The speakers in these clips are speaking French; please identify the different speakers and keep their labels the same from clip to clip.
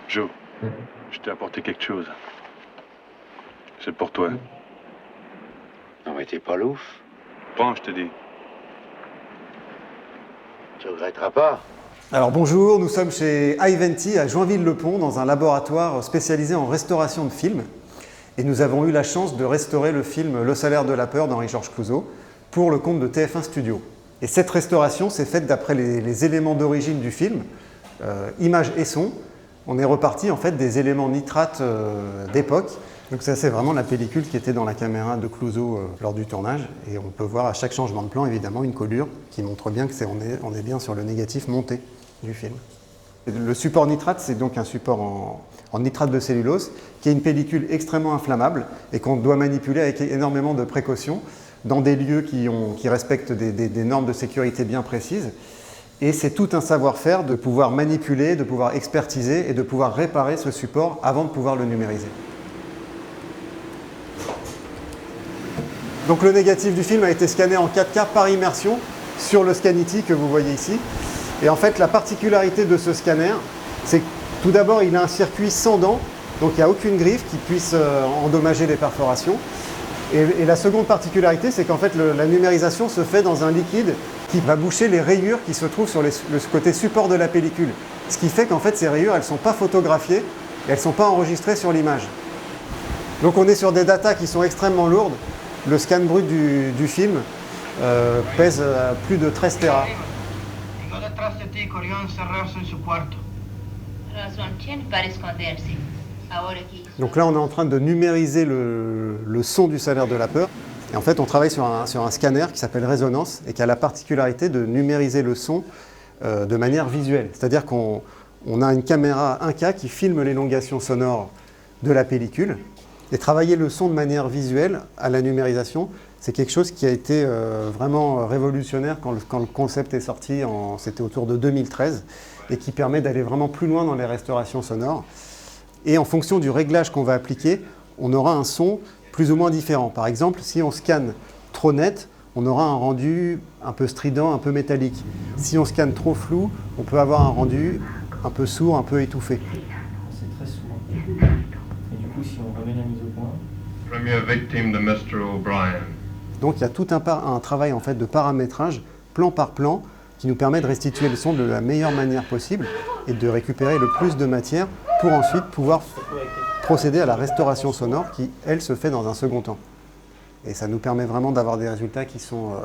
Speaker 1: Joe, je t'ai apporté quelque chose. C'est pour toi.
Speaker 2: Non mais t'es pas l'ouf.
Speaker 1: Prends, je te dis.
Speaker 2: Tu regretteras pas.
Speaker 3: Alors bonjour, nous sommes chez iVenti à Joinville-le-Pont dans un laboratoire spécialisé en restauration de films. Et nous avons eu la chance de restaurer le film Le salaire de la peur d'Henri-Georges Clouzot pour le compte de TF1 Studio. Et cette restauration s'est faite d'après les éléments d'origine du film, images et son. On est reparti en fait des éléments nitrates d'époque. Donc ça c'est vraiment la pellicule qui était dans la caméra de Clouzot lors du tournage. Et on peut voir à chaque changement de plan évidemment une colure qui montre bien qu'on est bien sur le négatif monté du film. Le support nitrate, c'est donc un support en nitrate de cellulose qui est une pellicule extrêmement inflammable et qu'on doit manipuler avec énormément de précautions dans des lieux qui respectent des normes de sécurité bien précises. Et c'est tout un savoir-faire de pouvoir manipuler, de pouvoir expertiser et de pouvoir réparer ce support avant de pouvoir le numériser. Donc le négatif du film a été scanné en 4K par immersion sur le Scanity que vous voyez ici. Et en fait, la particularité de ce scanner, c'est que tout d'abord, il a un circuit sans dents, donc il n'y a aucune griffe qui puisse endommager les perforations. Et la seconde particularité, c'est qu'en fait, la numérisation se fait dans un liquide qui va boucher les rayures qui se trouvent sur le côté support de la pellicule. Ce qui fait qu'en fait, ces rayures, elles ne sont pas photographiées et elles ne sont pas enregistrées sur l'image. Donc on est sur des datas qui sont extrêmement lourdes. Le scan brut du film pèse plus de 13 Tera. Donc là, on est en train de numériser le son du salaire de la peur. Et en fait, on travaille sur un scanner qui s'appelle Résonance et qui a la particularité de numériser le son de manière visuelle. C'est-à-dire qu'on a une caméra 1K qui filme l'élongation sonore de la pellicule. Et travailler le son de manière visuelle à la numérisation, c'est quelque chose qui a été vraiment révolutionnaire quand le concept est sorti, c'était autour de 2013, et qui permet d'aller vraiment plus loin dans les restaurations sonores. Et en fonction du réglage qu'on va appliquer, on aura un son plus ou moins différent. Par exemple, si on scanne trop net, on aura un rendu un peu strident, un peu métallique. Si on scanne trop flou, on peut avoir un rendu un peu sourd, un peu étouffé.
Speaker 4: C'est très sourd. Et du coup, si on remet la mise au point...
Speaker 1: Premier victime de Mr. O'Brien.
Speaker 3: Donc il y a tout un travail en fait, de paramétrage, plan par plan, qui nous permet de restituer le son de la meilleure manière possible et de récupérer le plus de matière pour ensuite pouvoir procéder à la restauration sonore qui, elle, se fait dans un second temps. Et ça nous permet vraiment d'avoir des résultats qui sont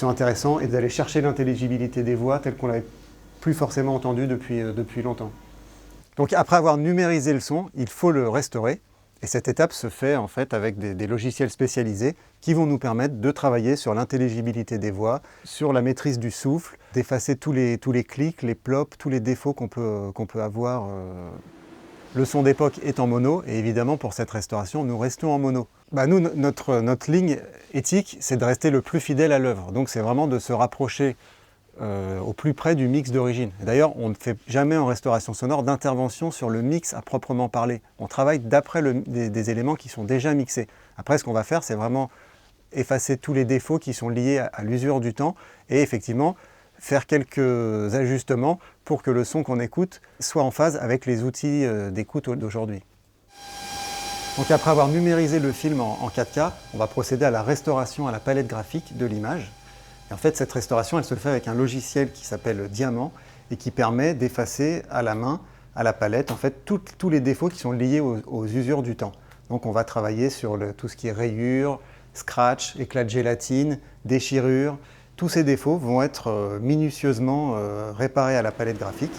Speaker 3: intéressants et d'aller chercher l'intelligibilité des voix telles qu'on l'avait plus forcément entendu depuis longtemps. Donc après avoir numérisé le son, il faut le restaurer. Et cette étape se fait en fait avec des logiciels spécialisés qui vont nous permettre de travailler sur l'intelligibilité des voix, sur la maîtrise du souffle, d'effacer tous les clics, les plops, tous les défauts qu'on peut avoir. Le son d'époque est en mono et évidemment pour cette restauration, nous restons en mono. Nous, notre ligne éthique, c'est de rester le plus fidèle à l'œuvre. Donc c'est vraiment de se rapprocher au plus près du mix d'origine. D'ailleurs, on ne fait jamais en restauration sonore d'intervention sur le mix à proprement parler. On travaille d'après des éléments qui sont déjà mixés. Après, ce qu'on va faire, c'est vraiment effacer tous les défauts qui sont liés à l'usure du temps et effectivement faire quelques ajustements pour que le son qu'on écoute soit en phase avec les outils d'écoute d'aujourd'hui. Donc après avoir numérisé le film en 4K, on va procéder à la restauration à la palette graphique de l'image. Et en fait, cette restauration, elle se fait avec un logiciel qui s'appelle Diamant et qui permet d'effacer à la main, à la palette, en fait, tous les défauts qui sont liés aux usures du temps. Donc on va travailler sur tout ce qui est rayures, scratch, éclats de gélatine, déchirures. Tous ces défauts vont être minutieusement réparés à la palette graphique.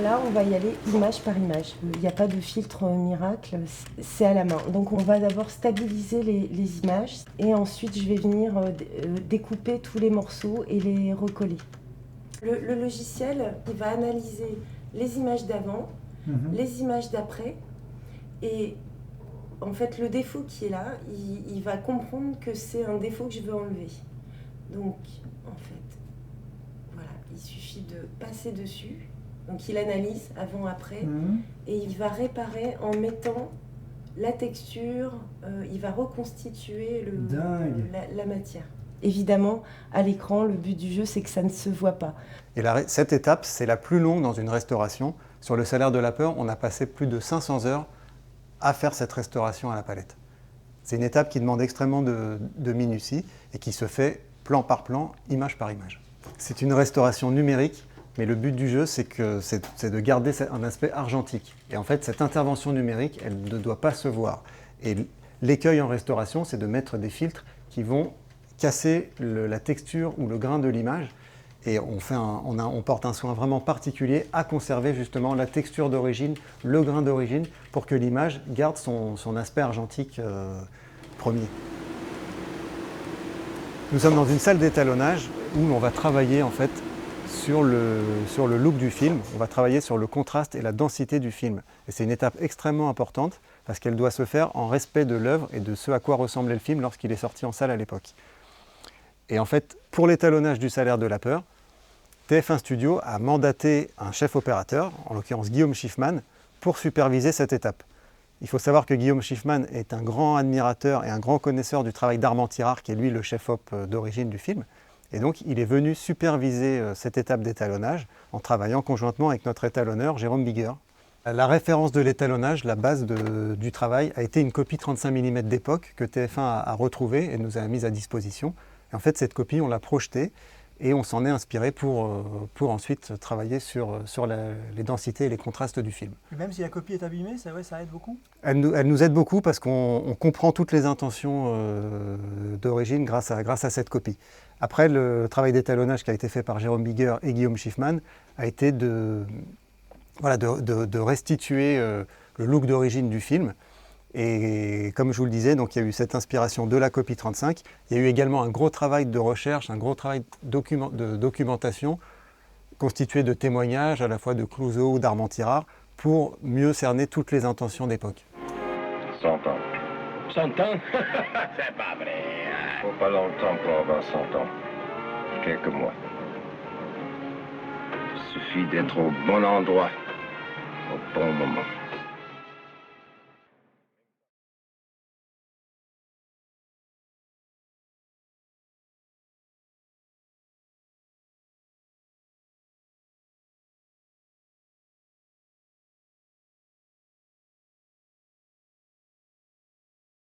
Speaker 5: Là, on va y aller image par image. Il n'y a pas de filtre miracle, c'est à la main. Donc on va d'abord stabiliser les images et ensuite je vais venir découper tous les morceaux et les recoller. Le logiciel, il va analyser les images d'avant, les images d'après et en fait le défaut qui est là, il va comprendre que c'est un défaut que je veux enlever. Donc en fait, voilà, il suffit de passer dessus. Donc il analyse avant-après et il va réparer en mettant la texture, il va reconstituer la matière. Évidemment, à l'écran, le but du jeu, c'est que ça ne se voit pas.
Speaker 3: Et cette étape, c'est la plus longue dans une restauration. Sur le salaire de la peur, on a passé plus de 500 heures à faire cette restauration à la palette. C'est une étape qui demande extrêmement de minutie et qui se fait plan par plan, image par image. C'est une restauration numérique, mais le but du jeu, c'est de garder un aspect argentique. Et en fait, cette intervention numérique, elle ne doit pas se voir. Et l'écueil en restauration, c'est de mettre des filtres qui vont casser la texture ou le grain de l'image. Et on porte un soin vraiment particulier à conserver justement la texture d'origine, le grain d'origine, pour que l'image garde son aspect argentique premier. Nous sommes dans une salle d'étalonnage où on va travailler en fait sur le look du film, on va travailler sur le contraste et la densité du film. Et c'est une étape extrêmement importante parce qu'elle doit se faire en respect de l'œuvre et de ce à quoi ressemblait le film lorsqu'il est sorti en salle à l'époque. Et en fait, pour l'étalonnage du salaire de la peur, TF1 Studio a mandaté un chef opérateur, en l'occurrence Guillaume Schiffman, pour superviser cette étape. Il faut savoir que Guillaume Schiffman est un grand admirateur et un grand connaisseur du travail d'Armand Tirard, qui est lui le chef-op d'origine du film. Et donc il est venu superviser cette étape d'étalonnage en travaillant conjointement avec notre étalonneur Jérôme Bigger. La référence de l'étalonnage, la base du travail, a été une copie 35 mm d'époque que TF1 a retrouvée et nous a mise à disposition. Et en fait, cette copie, on l'a projetée et on s'en est inspiré pour ensuite travailler sur les densités et les contrastes du film.
Speaker 6: Même si la copie est abîmée, ça aide beaucoup?
Speaker 3: Elle nous aide beaucoup parce qu'on comprend toutes les intentions d'origine grâce à cette copie. Après, le travail d'étalonnage qui a été fait par Jérôme Bigger et Guillaume Schiffman a été de restituer le look d'origine du film. Et comme je vous le disais, donc il y a eu cette inspiration de la copie 35. Il y a eu également un gros travail de recherche, un gros travail de documentation constitué de témoignages à la fois de Clouzot ou d'Armand Tirard pour mieux cerner toutes les intentions d'époque.
Speaker 2: 100 ans.
Speaker 7: 100 ans?
Speaker 2: C'est pas vrai.
Speaker 7: Faut pas longtemps pour avoir 100 ans. Quelques mois. Il suffit d'être au bon endroit, au bon moment.